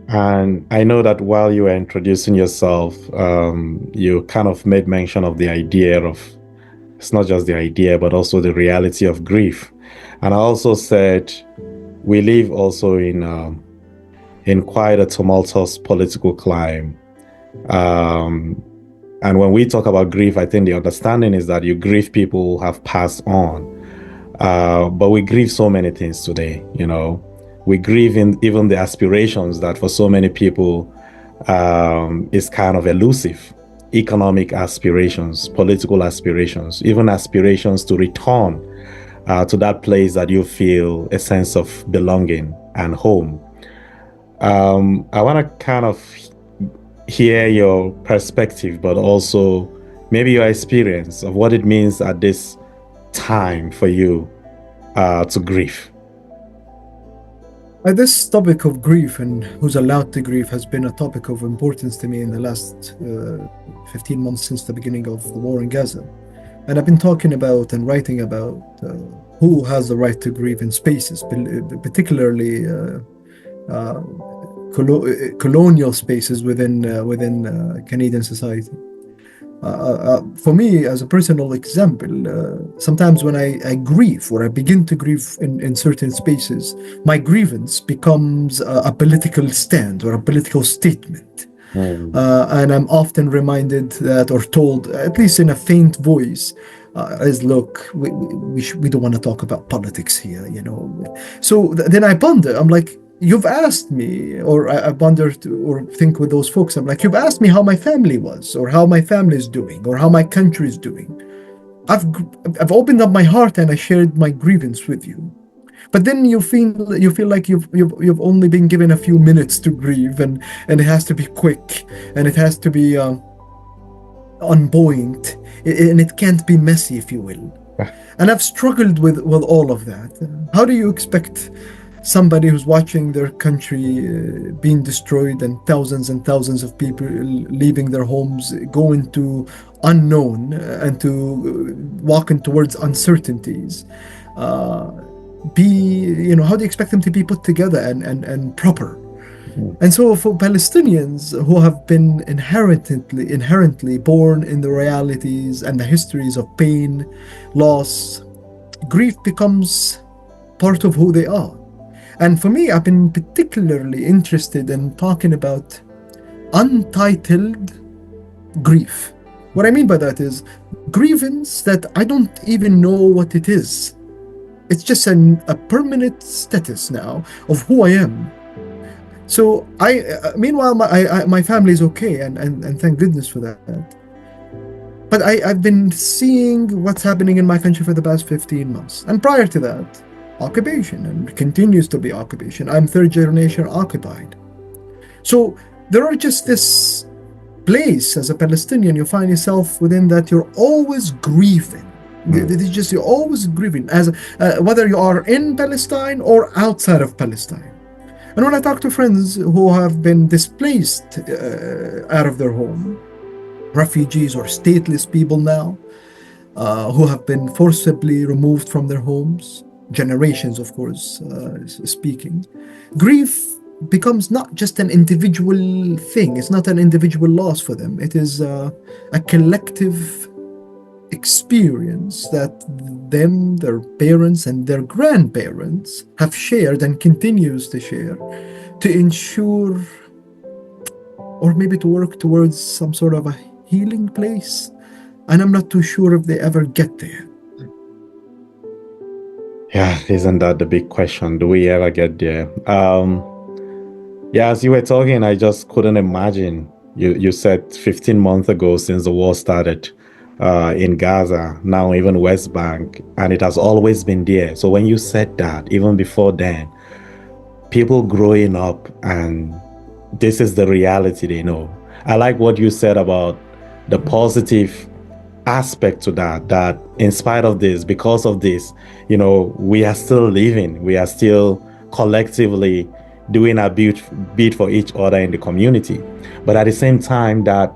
And I know that while you were introducing yourself, you kind of made mention of the idea of, it's not just the idea, but also the reality of grief. And I also said we live also in quite a tumultuous political climate. Um, and when we talk about grief, I think the understanding is that you grieve people who have passed on. But we grieve so many things today, you know. We grieve in even the aspirations that for so many people is kind of elusive. Economic aspirations, political aspirations, even aspirations to return to that place that you feel a sense of belonging and home. I want to kind of hear your perspective, but also maybe your experience of what it means at this time for you to grieve. This topic of grief and who's allowed to grieve has been a topic of importance to me in the last 15 months since the beginning of the war in Gaza. And I've been talking about and writing about who has the right to grieve in spaces, particularly colonial spaces within Canadian society. For me, as a personal example, sometimes when I grieve or I begin to grieve in certain spaces, my grievance becomes a political stand or a political statement. And I'm often reminded that, or told, at least in a faint voice, is look, we don't want to talk about politics here, you know. So then I ponder, I'm like, you've asked me, or I wonder or think with those folks, I'm like, you've asked me how my family was, or how my family is doing, or how my country is doing. I've opened up my heart and I shared my grievance with you. But then you feel like you've only been given a few minutes to grieve, and it has to be quick, and it has to be on point, and it can't be messy, if you will. And I've struggled with all of that. How do you expect somebody who's watching their country being destroyed and thousands of people leaving their homes, going to unknown and to walking towards uncertainties, how do you expect them to be put together and proper? And so for Palestinians who have been inherently born in the realities and the histories of pain, loss, grief becomes part of who they are. And for me, I've been particularly interested in talking about untitled grief. What I mean by that is grievance that I don't even know what it is. It's just a permanent status now of who I am. So meanwhile, my family is okay, and thank goodness for that. But I've been seeing what's happening in my country for the past 15 months. And prior to that, occupation, and continues to be occupation. I'm third generation occupied. So there are just this place as a Palestinian, you find yourself within that you're always grieving. You're always grieving, as whether you are in Palestine or outside of Palestine. And when I talk to friends who have been displaced out of their home, refugees or stateless people now, who have been forcibly removed from their homes, generations, of course, speaking, grief becomes not just an individual thing. It's not an individual loss for them. It is a collective experience that them, their parents, and their grandparents have shared and continues to share to ensure, or maybe to work towards some sort of a healing place. And I'm not too sure if they ever get there. Yeah, isn't that the big question? Do we ever get there? Yeah, as you were talking, I just couldn't imagine. You said 15 months ago since the war started in Gaza, now even West Bank, and it has always been there. So when you said that, even before then, people growing up and this is the reality they know. I like what you said about the positive aspect to that in spite of this, because of this, we are still living, we are still collectively doing our bit for each other in the community. But at the same time, that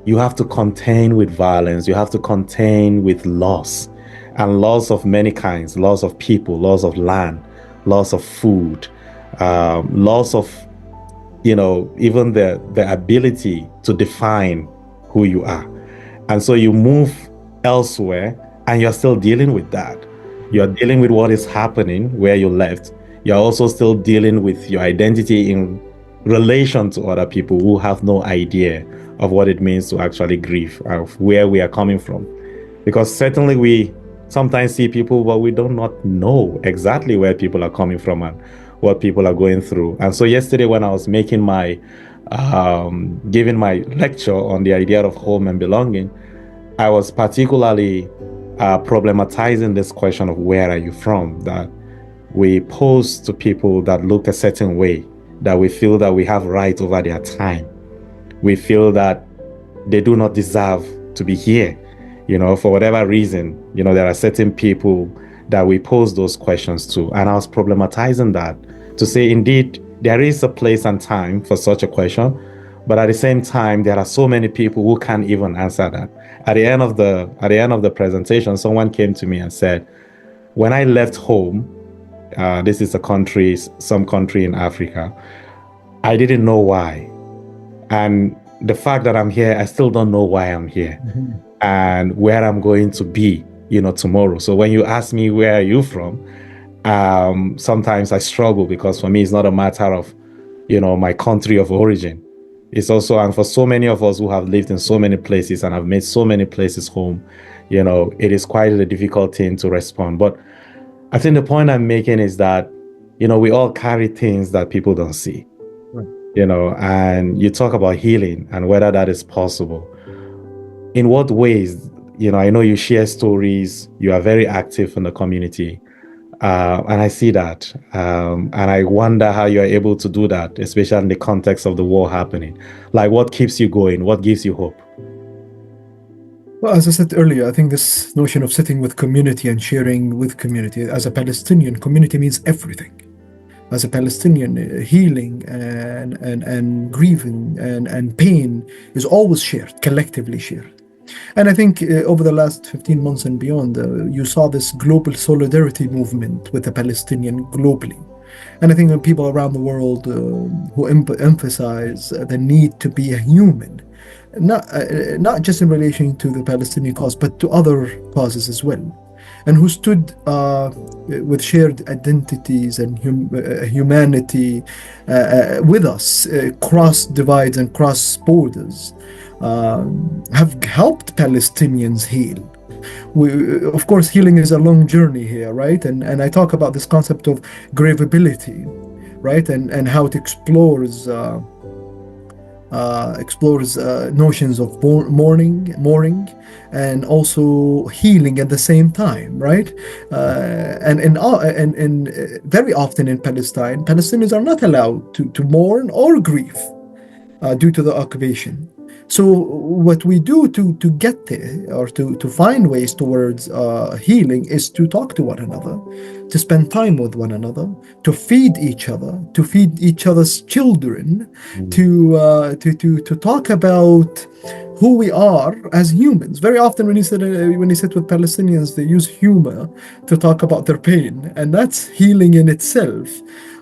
you have to contain with violence, you have to contain with loss, and loss of many kinds, loss of people, loss of land, loss of food, loss of, even the ability to define who you are. And so you move elsewhere and you're still dealing with that. You're dealing with what is happening where you left. You're also still dealing with your identity in relation to other people who have no idea of what it means to actually grieve, of where we are coming from. Because certainly we sometimes see people, but we do not know exactly where people are coming from and what people are going through. And so yesterday, when I was making my giving my lecture on the idea of home and belonging, I was particularly problematizing this question of where are you from, that we pose to people that look a certain way, that we feel that we have right over their time. We feel that they do not deserve to be here. For whatever reason, there are certain people that we pose those questions to. And I was problematizing that to say, indeed, there is a place and time for such a question. But at the same time, there are so many people who can't even answer that. At the end of the presentation, someone came to me and said, when I left home, this is some country in Africa, I didn't know why. And the fact that I'm here, I still don't know why I'm here and where I'm going to be, tomorrow. So when you ask me, where are you from? Sometimes I struggle because for me, it's not a matter of, my country of origin. It's also, and for so many of us who have lived in so many places and have made so many places home, it is quite a difficult thing to respond. But I think the point I'm making is that, we all carry things that people don't see, Right. And you talk about healing and whether that is possible. In what ways? I know you share stories, you are very active in the community. And I see that. And I wonder how you're able to do that, especially in the context of the war happening. Like, what keeps you going? What gives you hope? Well, as I said earlier, I think this notion of sitting with community and sharing with community, as a Palestinian, community means everything. As a Palestinian, healing and grieving and pain is always shared, collectively shared. And I think over the last 15 months and beyond, you saw this global solidarity movement with the Palestinian globally. And I think that people around the world who emphasize the need to be a human, not just in relation to the Palestinian cause, but to other causes as well, and who stood with shared identities and humanity with us, cross divides and cross borders, have helped Palestinians heal. Of course, healing is a long journey here, right? And I talk about this concept of grievability, right? And how it explores notions of mourning, and also healing at the same time, right? And very often in Palestine, Palestinians are not allowed to mourn or grieve due to the occupation. So what we do to get there, or to find ways towards healing, is to talk to one another, to spend time with one another, to feed each other, to feed each other's children, to talk about who we are as humans. Very often when you sit with Palestinians, they use humor to talk about their pain, and that's healing in itself.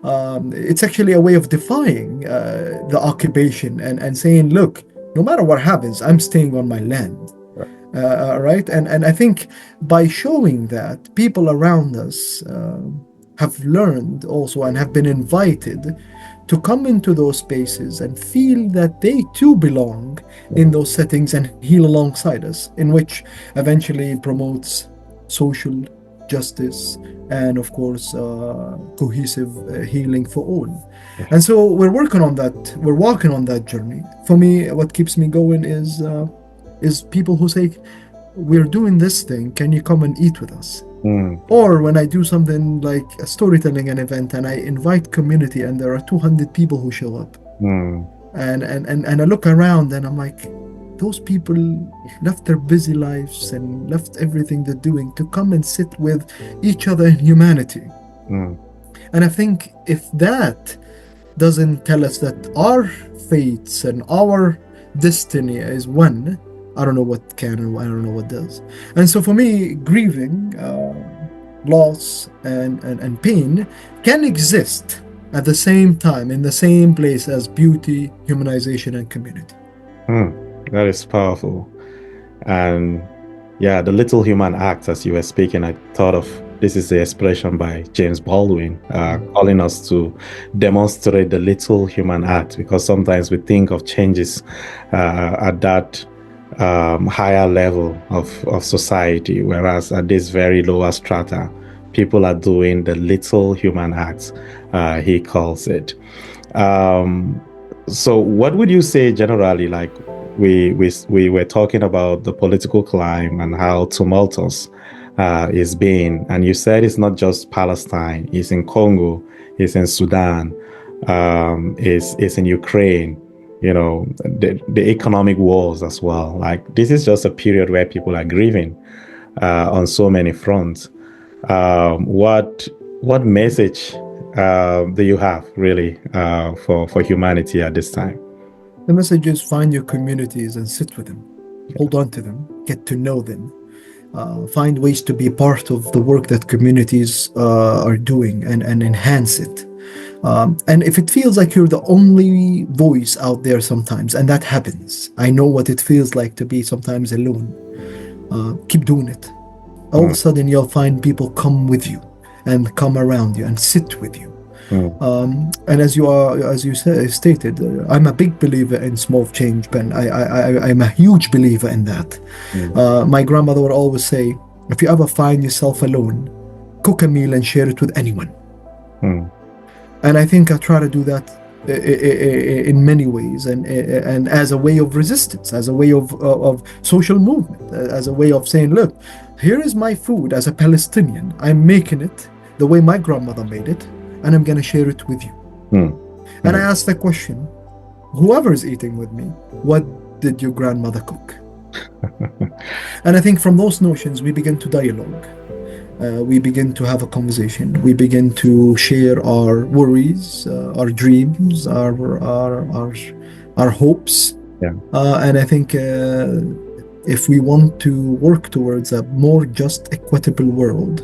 It's actually a way of defying the occupation and saying, look, no matter what happens, I'm staying on my land. Right? And I think by showing that, people around us have learned also and have been invited to come into those spaces and feel that they too belong in those settings and heal alongside us, in which eventually promotes social justice and, of course, cohesive healing for all. And so we're working on that. We're walking on that journey. For me, what keeps me going is people who say, we're doing this thing, can you come and eat with us? Or when I do something like a storytelling an event and I invite community and there are 200 people who show up, and I look around and I'm like, those people left their busy lives and left everything they're doing to come and sit with each other in humanity. And I think if that doesn't tell us that our fates and our destiny is one, I don't know what can and I don't know what does. And so for me, grieving, loss, and pain can exist at the same time, in the same place as beauty, humanization, and community. Hmm, that is powerful. And yeah, the little human act, as you were speaking, I thought of this is the expression by James Baldwin, calling us to demonstrate the little human act, because sometimes we think of changes at that higher level of society, whereas at this very lower strata, people are doing the little human acts, he calls it. Um, so what would you say generally, like we were talking about the political climate and how tumultuous is being, and you said it's not just Palestine, it's in Congo, it's in Sudan, it's in Ukraine, you know, the economic wars as well. Like this is just a period where people are grieving on so many fronts. What message do you have really for humanity at this time? The message is find your communities and sit with them, hold on to them, get to know them, find ways to be part of the work that communities are doing and enhance it. And if it feels like you're the only voice out there sometimes, and that happens, I know what it feels like to be sometimes alone, keep doing it. All of a Mm, sudden, you'll find people come with you and come around you and sit with you. mm, And as you stated, I'm a big believer in small change, Ben. I'm a huge believer in that. mm, My grandmother would always say, if you ever find yourself alone, cook a meal and share it with anyone. mm, And I think I try to do that in many ways, and as a way of resistance, as a way of social movement, as a way of saying, look, here is my food as a Palestinian. I'm making it the way my grandmother made it, and I'm going to share it with you. mm, And I mm. ask the question, whoever is eating with me, what did your grandmother cook? And I think from those notions, we begin to dialogue. We begin to have a conversation. We begin to share our worries, our dreams, our hopes. Yeah. And I think if we want to work towards a more just, equitable world,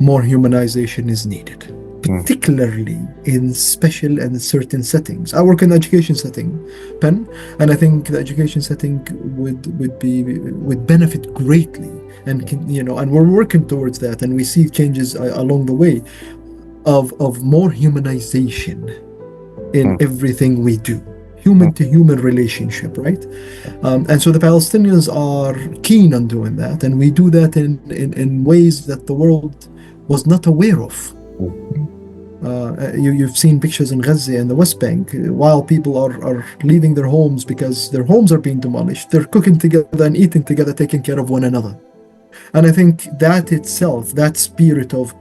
more humanization is needed, Mm, particularly in special and certain settings. I work in the education setting, Pen, and I think the education setting would benefit greatly, and and we're working towards that, and we see changes along the way of more humanization in mm, everything we do. Human mm. to human relationship, right? And so the Palestinians are keen on doing that, and we do that in ways that the world was not aware of. Mm. You've seen pictures in Gaza and the West Bank, while people are leaving their homes because their homes are being demolished. They're cooking together and eating together, taking care of one another. And I think that itself, that spirit of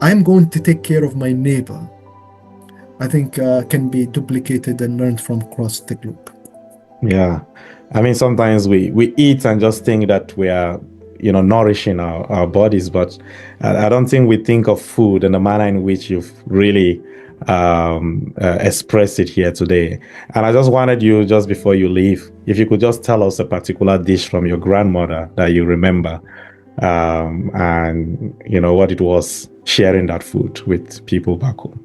I'm going to take care of my neighbor, I think can be duplicated and learned from across the globe. Yeah. I mean, sometimes we eat and just think that we are, you know, nourishing our bodies, but I don't think we think of food in the manner in which you've really expressed it here today. And I just wanted you, just before you leave, if you could just tell us a particular dish from your grandmother that you remember, and you know what it was sharing that food with people back home.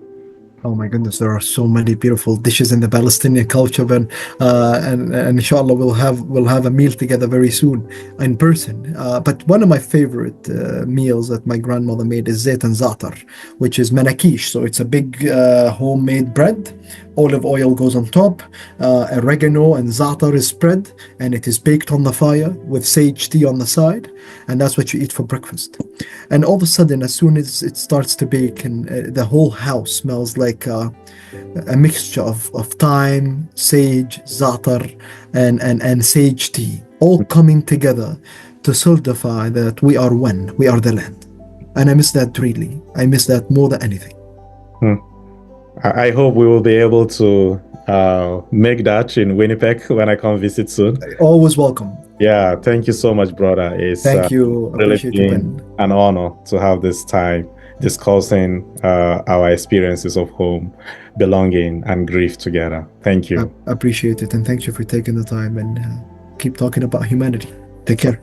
Oh my goodness, there are so many beautiful dishes in the Palestinian culture, and inshallah we'll have a meal together very soon in person. But one of my favorite meals that my grandmother made is zait and za'atar, which is manakish. So it's a big homemade bread. Olive oil goes on top, oregano and za'atar is spread, and it is baked on the fire with sage tea on the side, and that's what you eat for breakfast. And all of a sudden, as soon as it starts to bake, and the whole house smells like a mixture of thyme, sage, za'atar, and sage tea, all coming together to solidify that we are one, we are the land. And I miss that really. I miss that more than anything. Hmm. I hope we will be able to make that in Winnipeg when I come visit soon. Always welcome. Yeah, thank you so much, brother. It's Thank you. really Appreciate you, been Ben. an honor to have this time discussing our experiences of home, belonging, and grief together. Thank I you. appreciate it. And thank you for taking the time and keep talking about humanity. Take care.